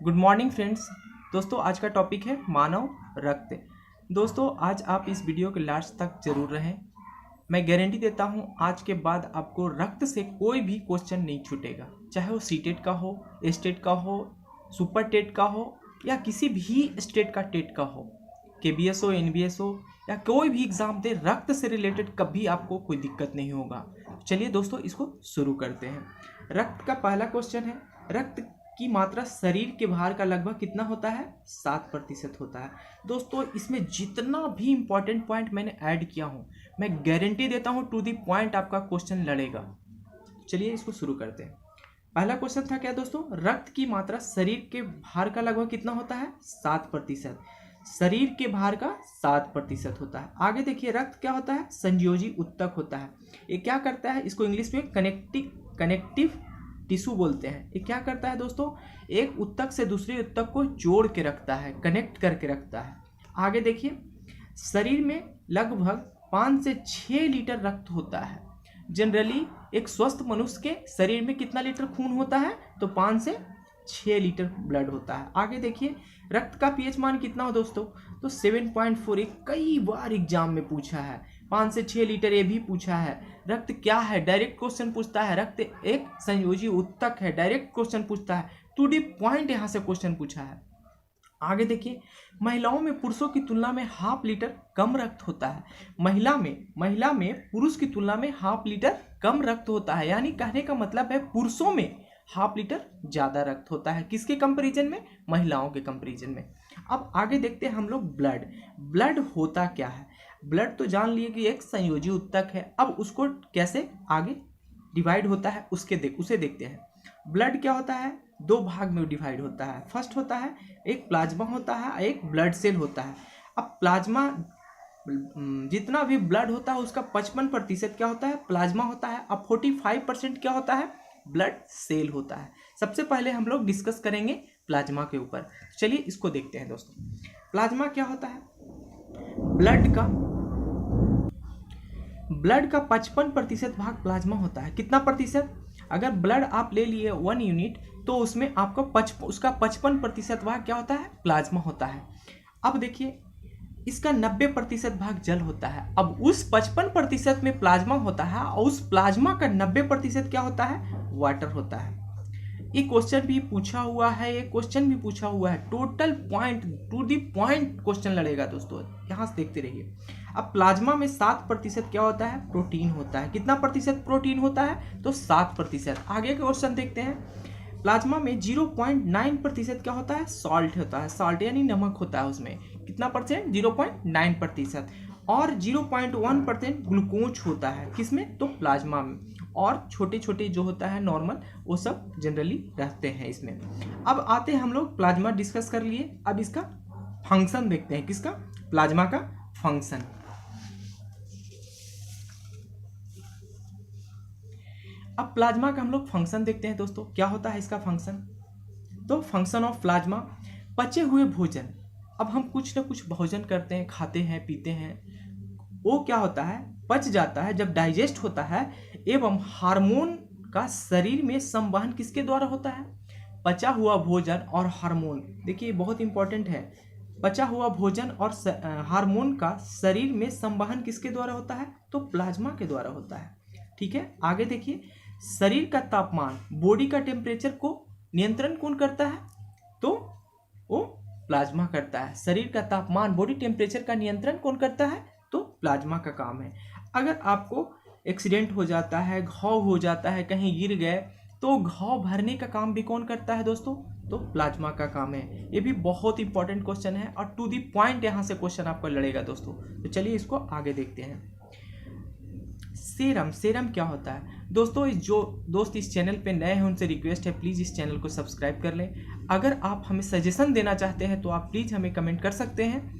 Good morning friends. दोस्तों आज का टॉपिक है मानव रक्त। दोस्तों आज आप इस वीडियो के लास्ट तक जरूर रहें। मैं गारंटी देता हूं आज के बाद आपको रक्त से कोई भी क्वेश्चन नहीं छूटेगा, चाहे वो सीटेट का हो, स्टेट का हो, सुपर टेट का हो या किसी भी स्टेट का टेट का हो, केबीएस हो, एनबीएस हो या कोई भी एग्जाम दे, रक्त से रिलेटेड कभी आपको कोई दिक्कत नहीं होगा। चलिए दोस्तों इसको शुरू करते हैं। रक्त का पहला क्वेश्चन है, रक्त की मात्रा शरीर के भार का लगभग कितना होता है? 7% होता है। दोस्तों इसमें जितना भी इंपॉर्टेंट पॉइंट मैंने ऐड किया हूं, मैं गारंटी देता हूं टू दी पॉइंट आपका क्वेश्चन लड़ेगा। चलिए इसको शुरू करते हैं। पहला क्वेश्चन था क्या दोस्तों? रक्त की मात्रा शरीर के भार का लगभग कितना होता है? 7%। शरीर के भार का 7% होता है। आगे देखिए, रक्त क्या होता है? संयोजी उत्तक होता है। ये क्या करता है? इसको इंग्लिश में कनेक्टिव टिश्यू बोलते हैं। ये क्या करता है दोस्तों? एक उत्तक से दूसरे उत्तक को जोड़ के रखता है, कनेक्ट करके रखता है। आगे देखिए, शरीर में लगभग 5 से 6 लीटर रक्त होता है। जनरली एक स्वस्थ मनुष्य के शरीर में कितना लीटर खून होता है? तो 5 से 6 लीटर ब्लड होता है। आगे देखिए, रक्त का पीएच मान कितना हो दोस्तों? तो 7.4। कई बार एग्जाम में पूछा है। 5 से 6 लीटर ये भी पूछा है। रक्त क्या है? डायरेक्ट क्वेश्चन पूछता है। रक्त एक संयोजी उत्तक है, डायरेक्ट क्वेश्चन पूछता है। टू दी पॉइंट यहाँ से क्वेश्चन पूछा है। आगे देखिए, महिलाओं में पुरुषों की तुलना में ½ लीटर कम रक्त होता है। महिला में पुरुष की तुलना में ½ लीटर कम रक्त होता है। यानी कहने का मतलब है पुरुषों में ½ लीटर ज्यादा रक्त होता है। किसके कंपैरिजन में? महिलाओं के कंपैरिजन में। अब आगे देखते हैं हम लोग ब्लड होता क्या है। ब्लड तो जान लिए कि एक संयोजी उत्तक है। अब उसको कैसे आगे डिवाइड होता है उसे देखते हैं। ब्लड क्या होता है? 2 भाग में डिवाइड होता है। फर्स्ट होता है, एक प्लाज्मा होता है, एक ब्लड सेल होता है। अब प्लाज्मा, जितना भी ब्लड होता है उसका 55% क्या होता है? प्लाज्मा होता है। अब 45% क्या होता है? ब्लड सेल होता है। सबसे पहले हम लोग डिस्कस करेंगे प्लाज्मा के ऊपर। चलिए इसको देखते हैं दोस्तों। प्लाज्मा क्या होता है? ब्लड का 55% भाग प्लाज्मा होता है। कितना प्रतिशत? अगर ब्लड आप ले लिए 1 यूनिट तो उसमें आपको उसका 55% भाग क्या होता है? प्लाज्मा होता है। अब देखिए, इसका 90% भाग जल होता है। अब उस 55% में प्लाज्मा होता है और उस प्लाज्मा का 90% क्या होता है? वाटर होता है। ये क्वेश्चन भी पूछा हुआ है। Total point to the point question लड़ेगा दोस्तों, यहां से देखते रहिए। अब प्लाज्मा में 7% क्या होता है? प्रोटीन होता है। कितना प्रतिशत प्रोटीन होता है? तो 7%। आगे का क्वेश्चन देखते हैं। प्लाज्मा में 0.9% क्या होता है? सॉल्ट होता है। सॉल्ट यानी नमक होता है। उसमें कितना परसेंट? 0.9%। और 0.1% ग्लूकोज होता है। किसमें? तो प्लाज्मा में। और छोटे छोटे जो होता है नॉर्मल, वो सब जनरली रहते हैं इसमें। अब आते हैं हम लोग, प्लाज्मा डिस्कस कर लिए। अब इसका फंक्शन देखते हैं। किसका? प्लाज्मा का फंक्शन। अब प्लाज्मा का हम लोग फंक्शन देखते हैं दोस्तों। क्या होता है इसका फंक्शन? तो फंक्शन ऑफ प्लाज्मा, पचे हुए भोजन। अब हम कुछ ना कुछ भोजन करते हैं, खाते हैं, पीते हैं, वो क्या होता है? पच जाता है। जब डाइजेस्ट होता है एवं हार्मोन का शरीर में संवहन किसके द्वारा होता है? पचा हुआ भोजन और हार्मोन, देखिए बहुत इंपॉर्टेंट है। पचा हुआ भोजन और हार्मोन का शरीर में संवहन किसके द्वारा होता है? तो प्लाज्मा के द्वारा होता है। ठीक है, आगे देखिए, शरीर का तापमान, बॉडी का टेम्परेचर को नियंत्रण कौन करता है? तो वो प्लाज्मा करता है। शरीर का तापमान, बॉडी टेम्परेचर का नियंत्रण कौन करता है? तो प्लाज्मा का काम है। अगर आपको एक्सीडेंट हो जाता है, घाव हो जाता है, कहीं गिर गए, तो घाव भरने का काम भी कौन करता है दोस्तों? तो प्लाज्मा का काम है। ये भी बहुत इंपॉर्टेंट क्वेश्चन है और टू दी पॉइंट यहाँ से क्वेश्चन आपको लड़ेगा दोस्तों। तो चलिए इसको आगे देखते हैं। सेरम क्या होता है दोस्तों? जो दोस्त इस चैनल पे नए हैं उनसे रिक्वेस्ट है, प्लीज़ इस चैनल को सब्सक्राइब कर लें। अगर आप हमें सजेशन देना चाहते हैं तो आप प्लीज़ हमें कमेंट कर सकते हैं।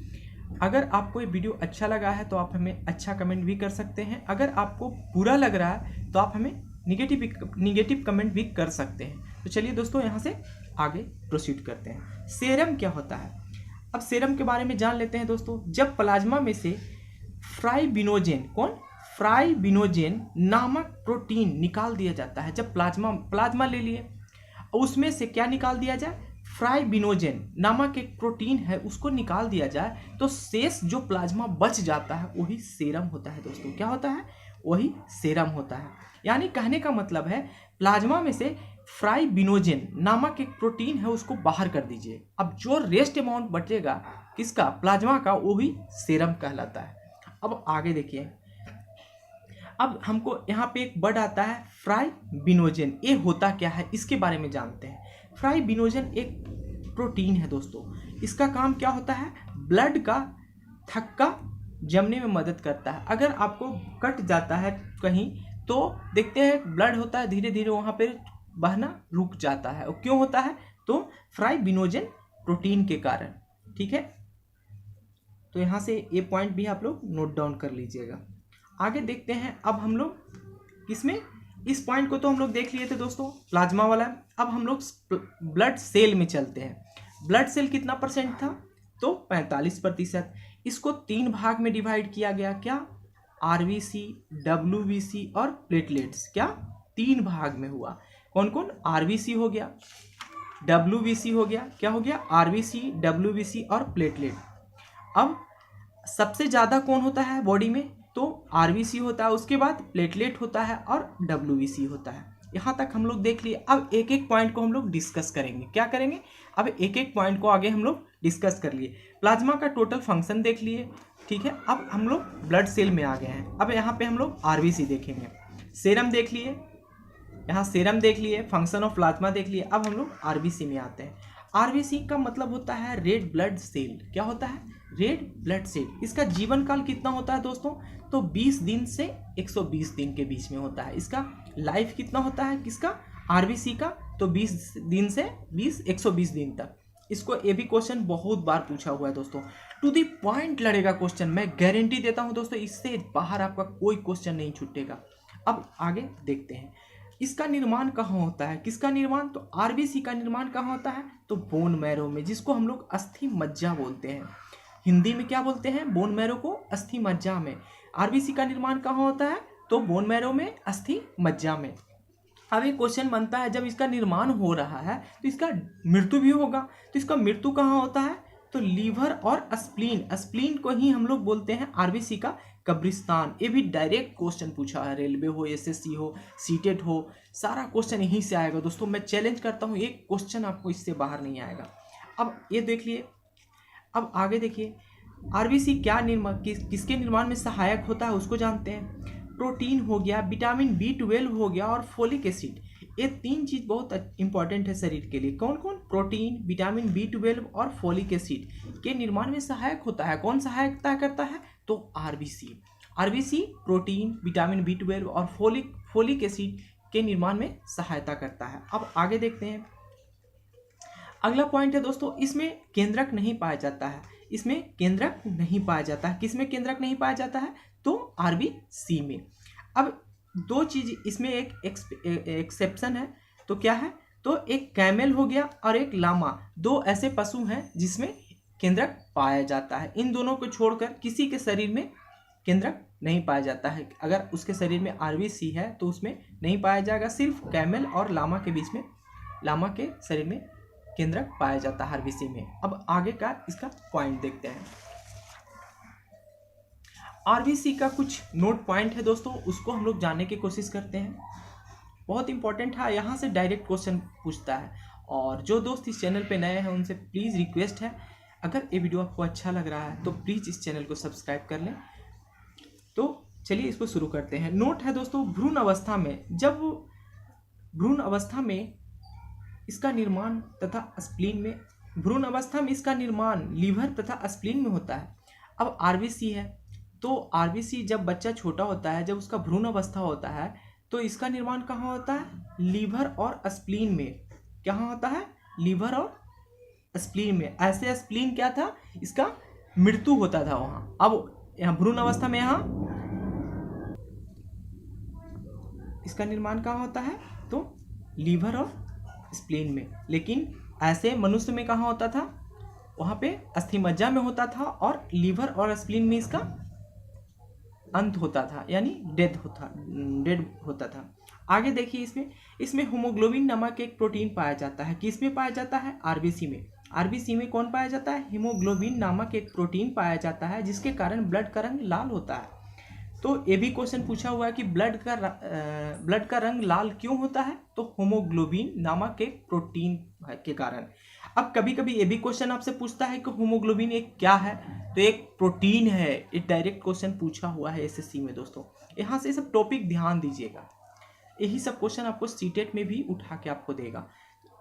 अगर आपको ये वीडियो अच्छा लगा है तो आप हमें अच्छा कमेंट भी कर सकते हैं। अगर आपको बुरा लग रहा है तो आप हमें निगेटिव कमेंट भी कर सकते हैं। तो चलिए दोस्तों यहाँ से आगे प्रोसीड करते हैं। सेरम क्या होता है? अब सेरम के बारे में जान लेते हैं दोस्तों। जब प्लाज्मा में से फ्राइबिनोजेन नामक प्रोटीन निकाल दिया जाता है। जब प्लाज्मा ले लिए, उसमें से क्या निकाल दिया जाए? फाइब्रिनोजेन नामक एक प्रोटीन है उसको निकाल दिया जाए तो शेष जो प्लाज्मा बच जाता है वही सीरम होता है दोस्तों। क्या होता है? वही सीरम होता है। यानी कहने का मतलब है प्लाज्मा में से फाइब्रिनोजेन नामक एक प्रोटीन है उसको बाहर कर दीजिए, अब जो रेस्ट अमाउंट बचेगा किसका? प्लाज्मा का, वो भी सीरम कहलाता है। अब आगे देखिए, अब हमको यहाँ पे एक वर्ड आता है फाइब्रिनोजेन। ये होता क्या है इसके बारे में जानते हैं। फाइब्रिनोजेन एक प्रोटीन है दोस्तों। इसका काम क्या होता है? ब्लड का थक्का जमने में मदद करता है। अगर आपको कट जाता है कहीं तो देखते हैं ब्लड होता है धीरे धीरे वहाँ पे बहना रुक जाता है। और क्यों होता है? तो फाइब्रिनोजेन प्रोटीन के कारण। ठीक है, तो यहाँ से ये पॉइंट भी आप लोग नोट डाउन कर लीजिएगा। आगे देखते हैं अब हम लोग किसमें, इस पॉइंट को तो हम लोग देख लिए थे दोस्तों, प्लाज्मा वाला। अब हम लोग ब्लड सेल में चलते हैं। ब्लड सेल कितना परसेंट था? तो 45%। इसको 3 भाग में डिवाइड किया गया। क्या? आरबीसी, डब्ल्यूबीसी और प्लेटलेट्स। क्या? 3 भाग में हुआ। कौन कौन? आरबीसी हो गया, डब्ल्यूबीसी हो गया। क्या हो गया? आरबीसी, डब्ल्यूबीसी और प्लेटलेट। अब सबसे ज़्यादा कौन होता है बॉडी में? तो आरबीसी होता है, उसके बाद प्लेटलेट होता है और डब्ल्यूबीसी होता है। यहाँ तक हम लोग देख लिए। अब एक एक पॉइंट को हम लोग डिस्कस करेंगे। क्या करेंगे? अब एक एक पॉइंट को आगे हम लोग डिस्कस कर लिए। प्लाज्मा का टोटल फंक्शन देख लिए। ठीक है, अब हम लोग ब्लड सेल में आ गए हैं। अब यहाँ पे हम लोग आरबीसी देखेंगे, सीरम देख लिए, यहाँ सीरम देख लिए, फंक्शन ऑफ प्लाज्मा देख लिए। अब हम लोग आरबीसी में आते हैं। आरबीसी का मतलब होता है रेड ब्लड सेल। क्या होता है? Red blood cell. इसका जीवन काल कितना होता है दोस्तों? तो 20 दिन से 120 दिन के बीच में होता है। इसका लाइफ कितना होता है किसका? आरबीसी का। तो 20 दिन से 120 दिन तक। इसको ये भी क्वेश्चन बहुत बार पूछा हुआ है दोस्तों। टू दी पॉइंट लड़ेगा क्वेश्चन, मैं गारंटी देता हूं दोस्तों, इससे बाहर आपका कोई क्वेश्चन नहीं छूटेगा। अब आगे देखते हैं इसका निर्माण कहाँ होता है। किसका निर्माण? तो आरबीसी का निर्माण कहाँ होता है? तो बोन मैरो में, जिसको हम लोग अस्थि मज्जा बोलते हैं। हिंदी में क्या बोलते हैं? बोन मैरो को अस्थि मज्जा में। आरबीसी का निर्माण कहाँ होता है? तो बोन मैरो में, अस्थि मज्जा में। अब एक क्वेश्चन बनता है, जब इसका निर्माण हो रहा है तो इसका मृत्यु भी होगा, तो इसका मृत्यु कहाँ होता है? तो लीवर और स्प्लीन, स्प्लीन को ही हम लोग बोलते हैं आरबीसी का कब्रिस्तान। ये भी डायरेक्ट क्वेश्चन पूछा है, रेलवे हो, एसएससी हो, सीटेट हो, सारा क्वेश्चन यहीं से आएगा दोस्तों। मैं चैलेंज करता हूँ एक क्वेश्चन आपको इससे बाहर नहीं आएगा। अब ये देख लिए। अब आगे देखिए, आरबीसी क्या किसके निर्माण में सहायक होता है उसको जानते हैं। प्रोटीन हो गया, विटामिन B12 हो गया और फोलिक एसिड। ये 3 चीज बहुत इंपॉर्टेंट है शरीर के लिए। कौन कौन? प्रोटीन, विटामिन B12 और फोलिक एसिड के निर्माण में सहायक होता है। कौन सहायता करता है? तो RBC. RBC protein, vitamin B12 और फोलिक एसिड के निर्माण में सहायता करता है। अब आगे देखते हैं। अगला पॉइंट है दोस्तों, इसमें केंद्रक नहीं पाया जाता है। इसमें केंद्रक नहीं पाया जाता है। किसमें केंद्रक नहीं पाया जाता है? तो आरबीसी में। अब 2 चीज इसमें एक एक्सेप्शन है। तो क्या है? तो एक कैमल हो गया और एक लामा, 2 ऐसे पशु हैं जिसमें केंद्रक पाया जाता है। इन दोनों को छोड़कर किसी के शरीर में केंद्रक नहीं पाया जाता है। अगर उसके शरीर में आरबीसी है तो उसमें नहीं पाया जाएगा। सिर्फ कैमल और लामा के बीच में, लामा के शरीर में केंद्रक पाया जाता है आरबीसी में। अब आगे का इसका पॉइंट देखते हैं। आरबीसी का कुछ नोट पॉइंट है दोस्तों, उसको हम लोग जानने की कोशिश करते हैं। बहुत इंपॉर्टेंट है, यहाँ से डायरेक्ट क्वेश्चन पूछता है। और जो दोस्त इस चैनल पे नए हैं उनसे प्लीज़ रिक्वेस्ट है, अगर ये वीडियो आपको अच्छा लग रहा है तो प्लीज़ इस चैनल को सब्सक्राइब कर लें। तो चलिए इसको शुरू करते हैं। नोट है दोस्तों, भ्रूण अवस्था में, जब भ्रूण अवस्था में इसका निर्माण तथा स्प्लीन में, भ्रूण अवस्था में इसका निर्माण लीवर तथा स्प्लीन में होता है। अब आरबीसी है तो आरबीसी जब बच्चा छोटा होता है, जब उसका भ्रूण अवस्था होता है तो इसका निर्माण कहाँ होता है? लीवर और स्प्लीन में। कहाँ होता है? लीवर और स्प्लीन में। ऐसे स्प्लीन क्या था? इसका मृत्यु होता था वहाँ। अब यहाँ भ्रूण अवस्था में यहाँ इसका निर्माण कहाँ होता है? तो लीवर और स्प्लीन में। लेकिन ऐसे मनुष्य में कहाँ होता था? वहाँ पे अस्थिमज्जा में होता था और लीवर और स्प्लीन में इसका अंत होता था, यानी डेड होता था। आगे देखिए, इसमें हीमोग्लोबिन नामक एक प्रोटीन पाया जाता है। किस में पाया जाता है? आरबीसी में। आरबीसी में कौन पाया जाता है? हीमोग्लोबिन नामक एक प्रोटीन पाया जाता है, जिसके कारण ब्लड का रंग लाल होता है। तो ये भी क्वेश्चन पूछा हुआ है कि ब्लड का रंग लाल क्यों होता है? तो हीमोग्लोबिन नामक एक प्रोटीन के कारण। अब कभी कभी ये भी क्वेश्चन आपसे पूछता है कि हीमोग्लोबिन एक क्या है? तो एक प्रोटीन है। ये डायरेक्ट क्वेश्चन पूछा हुआ है एसएससी में दोस्तों। यहाँ से सब टॉपिक ध्यान दीजिएगा, यही सब क्वेश्चन आपको सीटेट में भी उठा के आपको देगा।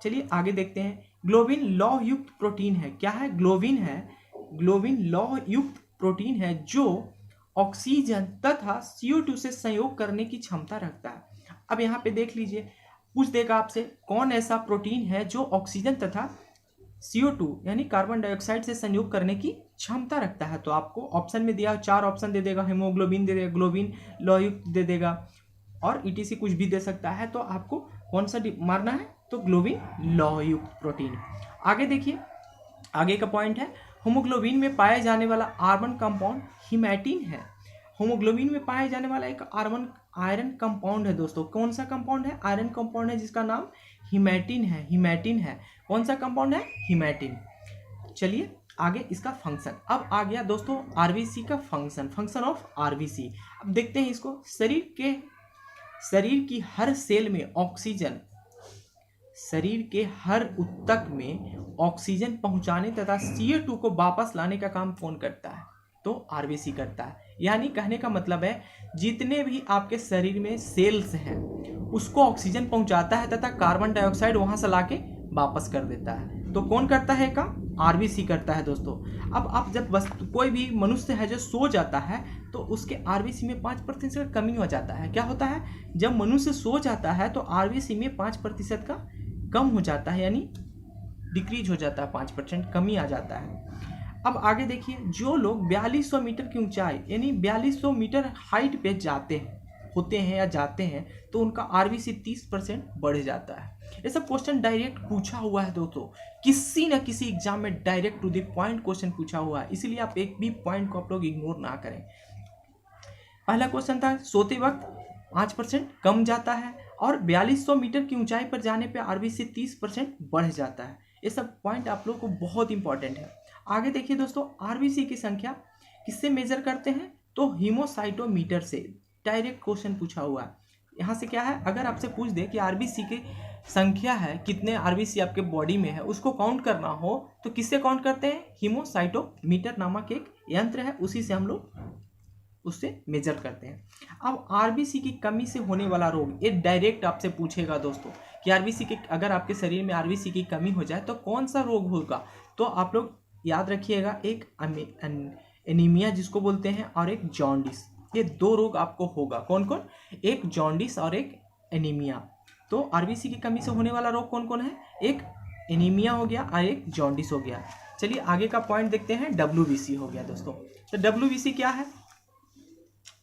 चलिए आगे देखते हैं। ग्लोबिन लौह युक्त प्रोटीन है। क्या है? ग्लोबिन लौह युक्त प्रोटीन है जो ऑक्सीजन तथा CO2 से संयोग करने की क्षमता रखता है। अब यहाँ पे देख लीजिए, पूछ देगा आपसे कौन ऐसा प्रोटीन है जो ऑक्सीजन तथा CO2 यानी कार्बन डाइऑक्साइड से संयोग करने की क्षमता रखता है। तो आपको ऑप्शन में दिया 4 ऑप्शन दे देगा, हीमोग्लोबिन दे देगा, ग्लोबिन लौहयुक्त दे देगा और ETC कुछ भी दे सकता है। तो आपको कौन सा मारना है? तो ग्लोबिन लौहयुक्त प्रोटीन। आगे देखिए, आगे का पॉइंट है, हीमोग्लोबिन में पाए जाने वाला आयरन कंपाउंड हीमैटिन है। हीमोग्लोबिन में पाए जाने वाला एक आयरन कंपाउंड है दोस्तों। कौन सा कंपाउंड है? आयरन कंपाउंड है, जिसका नाम हीमैटिन है। कौन सा कंपाउंड है? हीमैटिन। चलिए आगे इसका फंक्शन। अब आ गया दोस्तों आरबीसी का फंक्शन ऑफ आरबीसी। अब देखते हैं इसको। शरीर की हर सेल में ऑक्सीजन, शरीर के हर ऊतक में ऑक्सीजन पहुंचाने तथा CO2 को वापस लाने का काम कौन करता है? तो आरबीसी करता है। यानी कहने का मतलब है, जितने भी आपके शरीर में सेल्स हैं उसको ऑक्सीजन पहुंचाता है तथा कार्बन डाइऑक्साइड वहां से लाके वापस कर देता है। तो कौन करता है काम? आरबीसी करता है दोस्तों। अब आप जब कोई भी मनुष्य है जो सो जाता है तो उसके आरबीसी में 5% का कमी हो जाता है। क्या होता है? जब मनुष्य सो जाता है तो आरबीसी में 5% का कम हो जाता है, यानी डिक्रीज हो जाता है, 5% कमी आ जाता है। अब आगे देखिए, जो लोग 4200 मीटर की ऊंचाई यानी 4200 मीटर हाइट पे जाते हैं तो उनका आरबीसी 30% बढ़ जाता है। ये सब क्वेश्चन डायरेक्ट पूछा हुआ है दोस्तों, किसी न किसी एग्जाम में direct to the point question पूछा हुआ है, इसलिए आप एक भी पॉइंट को आप लोग इग्नोर ना करें। पहला क्वेश्चन था, सोते वक्त 5% कम जाता है और 4200 मीटर की ऊंचाई पर जाने पर आरबीसी 30% बढ़ जाता है। ये सब पॉइंट आप लोग को बहुत इंपॉर्टेंट है। आगे देखिए दोस्तों, आरबीसी की संख्या किससे मेजर करते हैं? तो हीमोसाइटोमीटर से। डायरेक्ट क्वेश्चन पूछा हुआ है। यहाँ से क्या है, अगर आपसे पूछ दे कि आरबीसी की संख्या है, कितने आरबीसी आपके बॉडी में है, उसको काउंट करना हो तो किससे काउंट करते हैं? हीमोसाइटोमीटर नामक एक यंत्र है, उसी से हम लोग उससे मेजर करते हैं। अब आरबीसी की कमी से होने वाला रोग, ये डायरेक्ट आपसे पूछेगा दोस्तों कि आरबीसी के, अगर आपके शरीर में आरबीसी की कमी हो जाए तो कौन सा रोग होगा? तो आप लोग याद रखिएगा, एक एनीमिया जिसको बोलते हैं और एक जॉन्डिस। ये 2 रोग आपको होगा। कौन कौन? एक जॉन्डिस और एक एनीमिया। तो आरबीसी की कमी से होने वाला रोग कौन कौन है? एक एनीमिया हो गया और एक जॉन्डिस हो गया। चलिए आगे का पॉइंट देखते हैं। डब्ल्यूबीसी हो गया दोस्तों। तो डब्ल्यूबीसी क्या है?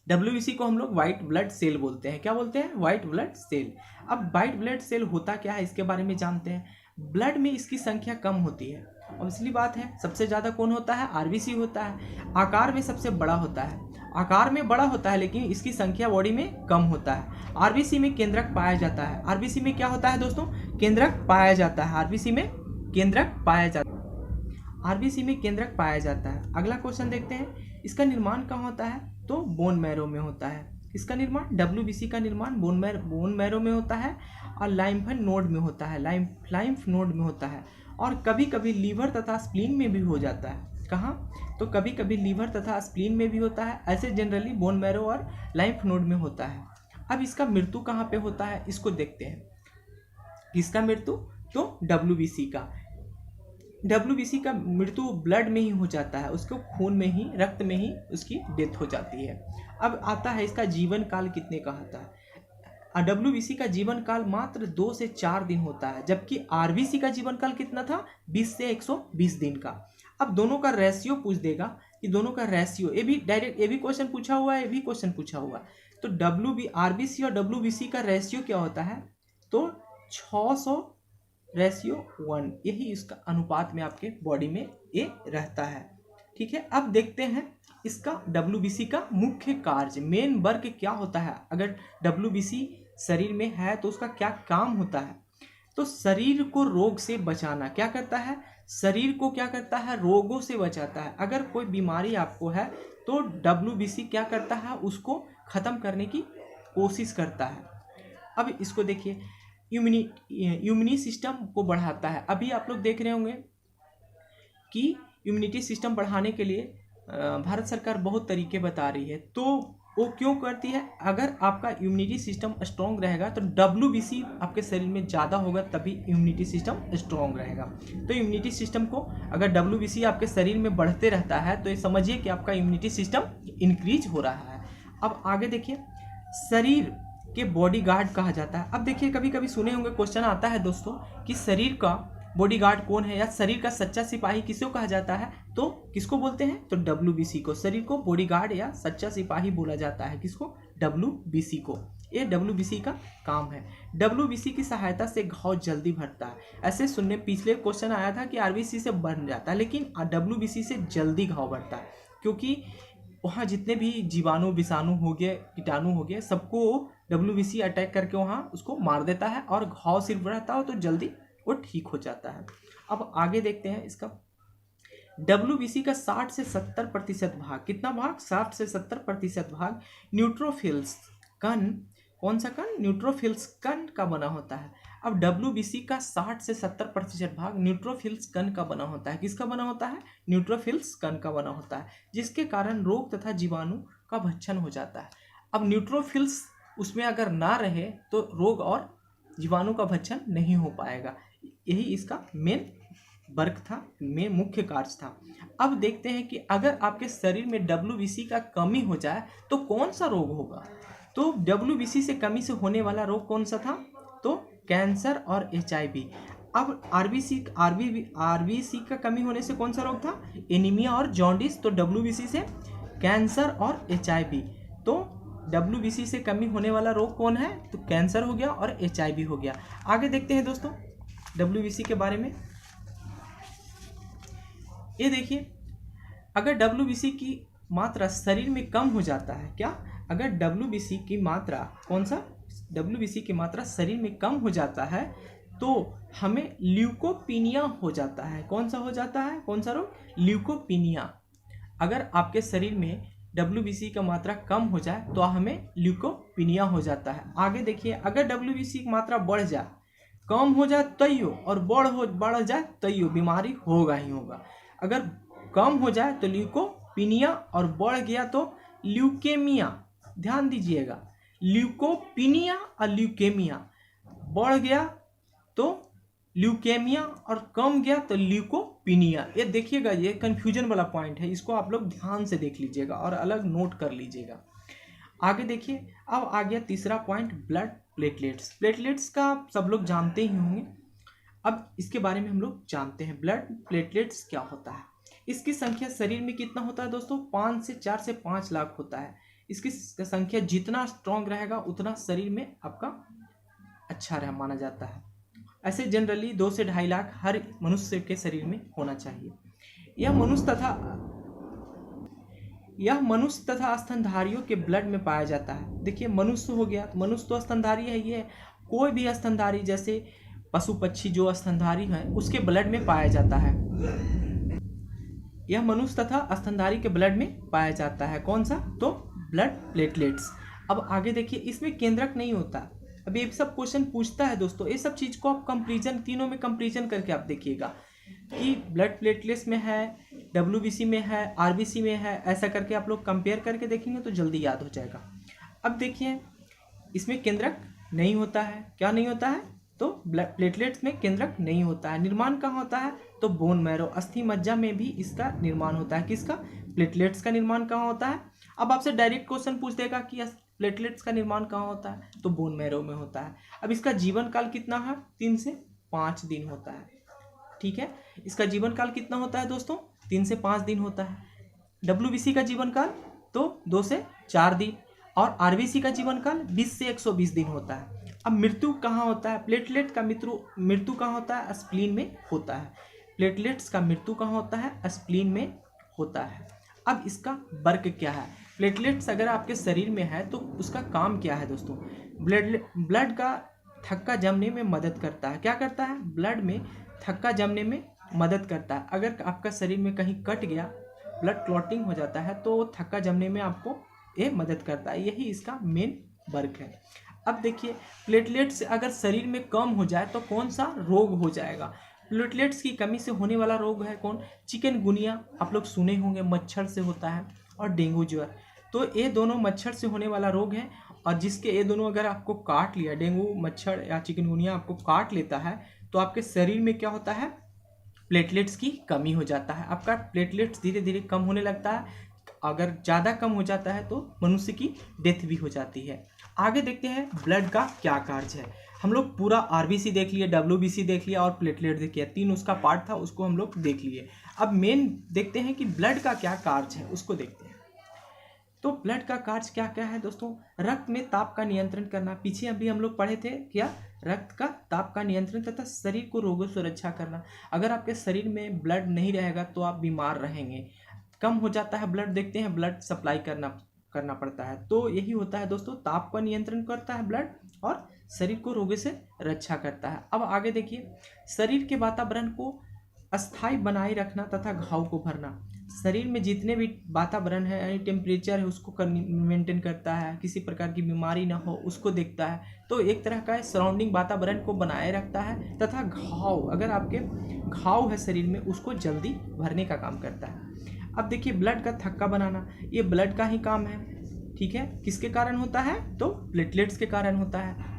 डब्ल्यूबीसी को हम लोग व्हाइट ब्लड सेल बोलते हैं। क्या बोलते हैं? White blood cell. अब व्हाइट ब्लड सेल होता क्या है, इसके बारे में जानते हैं। ब्लड में इसकी संख्या कम होती है, और इसलिए बात है, सबसे ज़्यादा कौन होता है? आरबीसी होता है। आकार में सबसे बड़ा होता है, आकार में बड़ा होता है, लेकिन इसकी संख्या बॉडी में कम होता है। आरबीसी में केंद्रक पाया जाता है। आरबीसी में क्या होता है दोस्तों? केंद्रक पाया जाता है। आरबीसी में केंद्रक पाया जाता है। आरबीसी में केंद्रक पाया जाता है। अगला क्वेश्चन देखते हैं, इसका निर्माण कहाँ होता है? तो बोन मैरो में होता है। इसका निर्माण, डब्ल्यूबीसी का निर्माण बोन मैरो में होता है और लाइम्फ नोड में होता है। लाइम्फ नोड में होता है, और कभी कभी लीवर तथा स्प्लीन में भी हो जाता है। कहाँ? तो कभी कभी लीवर तथा स्प्लीन में भी होता है। ऐसे जनरली बोन मैरो और लाइम्फ नोड में होता है। अब इसका मृत्यु कहाँ पे होता है, इसको देखते हैं। किसका मृत्यु? तो डब्ल्यूबीसी का। डब्ल्यूबीसी का मृत्यु ब्लड में ही हो जाता है, उसको खून में ही, रक्त में ही उसकी डेथ हो जाती है। अब आता है इसका जीवन काल कितने का होता है। डब्ल्यूबीसी का जीवन काल मात्र 2 से 4 दिन होता है, जबकि आरबीसी का जीवन काल कितना था? 20 से 120 दिन का। अब दोनों का रेशियो पूछ देगा कि दोनों का रेशियो, ये भी डायरेक्ट, ये भी क्वेश्चन पूछा हुआ है, ये भी क्वेश्चन पूछा हुआ है। तो आरबीसी और डब्ल्यूबीसी का रेशियो क्या होता है? तो 600:1, यही इसका अनुपात में आपके बॉडी में ये रहता है। ठीक है, अब देखते हैं इसका WBC का मुख्य कार्य, मेन वर्क क्या होता है। अगर WBC शरीर में है तो उसका क्या काम होता है। तो शरीर को रोग से बचाना क्या करता है, शरीर को क्या करता है, रोगों से बचाता है। अगर कोई बीमारी आपको है तो WBC क्या करता है, उसको खत्म करने की कोशिश करता है। अब इसको देखिए, इम्यूनिटी सिस्टम को बढ़ाता है। अभी आप लोग देख रहे होंगे कि इम्यूनिटी सिस्टम बढ़ाने के लिए भारत सरकार बहुत तरीके बता रही है। तो वो क्यों करती है, अगर आपका इम्यूनिटी सिस्टम स्ट्रॉन्ग रहेगा तो WBC आपके शरीर में ज़्यादा होगा, तभी इम्यूनिटी सिस्टम स्ट्रॉन्ग रहेगा। तो इम्यूनिटी सिस्टम को अगर WBC आपके शरीर में बढ़ते रहता है तो ये समझिए कि आपका इम्यूनिटी सिस्टम इंक्रीज हो रहा है। अब आगे देखिए, शरीर के बॉडीगार्ड कहा जाता है। अब देखिए, कभी कभी सुने होंगे, क्वेश्चन आता है दोस्तों कि शरीर का बॉडीगार्ड कौन है, या शरीर का सच्चा सिपाही किसको कहा जाता है। तो किसको बोलते हैं, तो WBC को। शरीर को बॉडीगार्ड या सच्चा सिपाही बोला जाता है, किसको, WBC को। ये WBC का काम है। WBC की सहायता से घाव जल्दी भरता है। ऐसे सुनने पिछले क्वेश्चन आया था कि RBC से बन जाता है, लेकिन WBC से जल्दी घाव भरता है, क्योंकि वहाँ जितने भी जीवाणु विषाणु हो गए, कीटाणु हो गए, सबको WBC अटैक करके वहाँ उसको मार देता है, और घाव सिर्फ रहता हो तो जल्दी वो ठीक हो जाता है। अब आगे देखते हैं इसका WBC का 60 से 70% भाग, कितना भाग, 60 से 70% भाग न्यूट्रोफिल्स कण, कौन सा कण, न्यूट्रोफिल्स कण का बना होता है। अब WBC का 60 से 70% भाग न्यूट्रोफिल्स कण का बना होता है। किसका बना होता है, न्यूट्रोफिल्स कण का बना होता है, जिसके कारण रोग तथा जीवाणु का भक्षण हो जाता है। अब न्यूट्रोफिल्स उसमें अगर ना रहे तो रोग और जीवाणु का भक्षण नहीं हो पाएगा। यही इसका मेन वर्क था, में मुख्य कार्य था। अब देखते हैं कि अगर आपके शरीर में WBC का कमी हो जाए तो कौन सा रोग होगा। तो WBC से कमी से होने वाला रोग कौन सा था, तो कैंसर और HIV। अब RBC का कमी होने से कौन सा रोग था, एनीमिया और जॉन्डिस। तो WBC से कैंसर और HIV। तो WBC से कमी होने वाला रोग कौन है, तो कैंसर हो गया और HIV हो गया। आगे देखते हैं दोस्तों WBC के बारे में। ये देखिए, अगर WBC की मात्रा शरीर में कम हो जाता है, क्या, अगर WBC की मात्रा, कौन सा, WBC की मात्रा शरीर में कम हो जाता है तो हमें ल्यूकोपीनिया हो जाता है। कौन सा हो जाता है, कौन सा रोग, ल्यूकोपीनिया। अगर आपके शरीर में WBC का मात्रा कम हो जाए तो हमें ल्यूकोपीनिया हो जाता है। आगे देखिए, अगर WBC की मात्रा बढ़ जाए, कम हो जाए तैयो और बढ़ जाए तैयो बीमारी होगा ही होगा। अगर कम हो जाए तो ल्यूकोपीनिया और बढ़ गया तो ल्यूकेमिया। ध्यान दीजिएगा, ल्यूकोपीनिया और ल्यूकेमिया, बढ़ गया तो ल्यूकेमिया और कम गया तो ल्यूकोपीनिया। ये देखिएगा, ये कंफ्यूजन वाला पॉइंट है, इसको आप लोग ध्यान से देख लीजिएगा और अलग नोट कर लीजिएगा। आगे देखिए, अब आ गया तीसरा पॉइंट, ब्लड प्लेटलेट्स। प्लेटलेट्स का सब लोग जानते ही होंगे। अब इसके बारे में हम लोग जानते हैं, ब्लड प्लेटलेट्स क्या होता है। इसकी संख्या शरीर में कितना होता है दोस्तों, 4 से 5 लाख होता है। इसकी संख्या जितना स्ट्रॉन्ग रहेगा उतना शरीर में आपका अच्छा रह माना जाता है। ऐसे जनरली 2 से 2.5 लाख हर मनुष्य के शरीर में होना चाहिए। यह मनुष्य तथा स्तनधारियों के ब्लड में पाया जाता है। देखिए, मनुष्य हो गया, मनुष्य तो स्तनधारी है, ये कोई भी स्तनधारी, जैसे पशु पक्षी जो स्तनधारी है उसके ब्लड में पाया जाता है। यह मनुष्य तथा स्तनधारी के ब्लड में पाया जाता है। कौन सा, तो ब्लड प्लेटलेट्स। अब आगे देखिए, इसमें केंद्रक नहीं होता। अब ये सब क्वेश्चन पूछता है दोस्तों, ये सब चीज को आप कंपैरिजन, तीनों में कंपैरिजन करके आप देखिएगा कि ब्लड प्लेटलेट्स में है, WBC में है, RBC में है, ऐसा करके आप लोग कंपेयर करके देखेंगे तो जल्दी याद हो जाएगा। अब देखिए, इसमें केंद्रक नहीं होता है। क्या नहीं होता है, तो ब्लड प्लेटलेट्स में केंद्रक नहीं होता है। निर्माण कहाँ होता है, तो बोन मैरो, अस्थि मज्जा में भी इसका निर्माण होता है। किसका, प्लेटलेट्स का निर्माण कहाँ होता है। अब आपसे डायरेक्ट क्वेश्चन पूछ देगा कि प्लेटलेट्स का निर्माण कहाँ होता है, तो बोन मैरो में होता है। अब इसका जीवन काल कितना है, 3 से 5 दिन होता है। ठीक है, इसका जीवन काल कितना होता है दोस्तों, 3 से 5 दिन होता है। WBC का जीवन काल तो 2 से 4 दिन, और RBC का जीवन काल 20 से 120 दिन होता है। अब मृत्यु कहाँ होता है, प्लेटलेट का मृत्यु कहाँ होता है, स्प्लीन में होता है। प्लेटलेट्स का मृत्यु कहाँ होता है, स्प्लीन में होता है। अब इसका वर्क क्या है, प्लेटलेट्स अगर आपके शरीर में है तो उसका काम क्या है दोस्तों। ब्लड का थक्का जमने में मदद करता है। क्या करता है, ब्लड में थक्का जमने में मदद करता है। अगर आपका शरीर में कहीं कट गया, ब्लड क्लॉटिंग हो जाता है, तो थक्का जमने में आपको ये मदद करता है। यही इसका मेन वर्क है। अब देखिए, प्लेटलेट्स अगर शरीर में कम हो जाए तो कौन सा रोग हो जाएगा। प्लेटलेट्स की कमी से होने वाला रोग है कौन, चिकनगुनिया। आप लोग सुने होंगे, मच्छर से होता है, और डेंगू ज्वर। तो ये दोनों मच्छर से होने वाला रोग है, और जिसके ये दोनों अगर आपको काट लिया, डेंगू मच्छर या चिकनगुनिया आपको काट लेता है, तो आपके शरीर में क्या होता है, प्लेटलेट्स की कमी हो जाता है। आपका प्लेटलेट्स धीरे धीरे कम होने लगता है। अगर ज़्यादा कम हो जाता है तो मनुष्य की डेथ भी हो जाती है। आगे देखते हैं ब्लड का क्या कार्य है। हम लोग पूरा आरबीसी देख लिए, डब्ल्यूबीसी देख लिया और प्लेटलेट देख लिया, 3 उसका पार्ट था, उसको हम लोग देख लिए। अब मेन देखते हैं कि ब्लड का क्या कार्य है, उसको देखते हैं। तो ब्लड का कार्य क्या क्या है दोस्तों, रक्त में ताप का नियंत्रण करना। पीछे अभी हम लोग पढ़े थे क्या, रक्त का ताप का नियंत्रण तथा शरीर को रोगों से रक्षा करना। अगर आपके शरीर में ब्लड नहीं रहेगा तो आप बीमार रहेंगे। कम हो जाता है ब्लड, देखते हैं ब्लड सप्लाई करना पड़ता है। तो यही होता है दोस्तों, ताप का नियंत्रण करता है ब्लड और शरीर को रोगों से रक्षा करता है। अब आगे देखिए, शरीर के वातावरण को अस्थायी बनाए रखना तथा घाव को भरना। शरीर में जितने भी वातावरण है यानी टेम्परेचर है उसको मेंटेन करता है, किसी प्रकार की बीमारी ना हो उसको देखता है। तो एक तरह का सराउंडिंग वातावरण को बनाए रखता है, तथा घाव, अगर आपके घाव है शरीर में, उसको जल्दी भरने का काम करता है। अब देखिए, ब्लड का थक्का बनाना, ये ब्लड का ही काम है, ठीक है। किसके कारण होता है, तो प्लेटलेट्स के कारण होता है।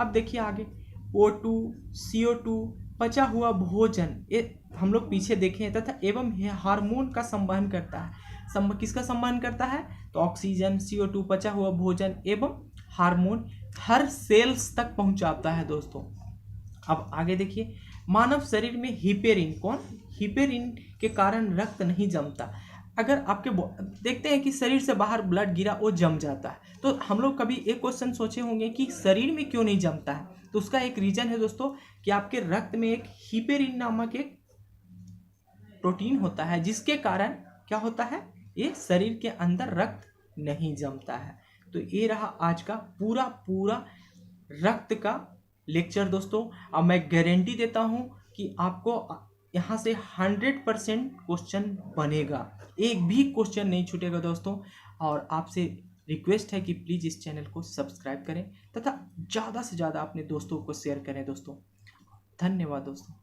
अब देखिए आगे, O2, CO2, पचा हुआ भोजन, ये हम लोग पीछे देखे हैं, तथा एवं हार्मोन का संवहन करता है। किसका संवहन करता है, तो ऑक्सीजन, CO2, पचा हुआ भोजन एवं हार्मोन हर सेल्स तक पहुंचाता है दोस्तों। अब आगे देखिए, मानव शरीर में हिपेरिन, कौन, हिपेरिन के कारण रक्त नहीं जमता। अगर आपके देखते हैं कि शरीर से बाहर ब्लड गिरा, वो जम जाता है। तो हम लोग कभी एक क्वेश्चन सोचे होंगे कि शरीर में क्यों नहीं जमता है, तो उसका एक रीजन है दोस्तों कि आपके रक्त में एक हिपेरिन नामक एक प्रोटीन होता है, जिसके कारण क्या होता है, ये शरीर के अंदर रक्त नहीं जमता है। तो ये रहा आज का पूरा रक्त का लेक्चर दोस्तों। अब मैं गारंटी देता हूं कि आपको यहाँ से 100% क्वेश्चन बनेगा, एक भी क्वेश्चन नहीं छूटेगा दोस्तों। और आपसे रिक्वेस्ट है कि प्लीज़ इस चैनल को सब्सक्राइब करें तथा ज़्यादा से ज़्यादा अपने दोस्तों को शेयर करें दोस्तों। धन्यवाद दोस्तों।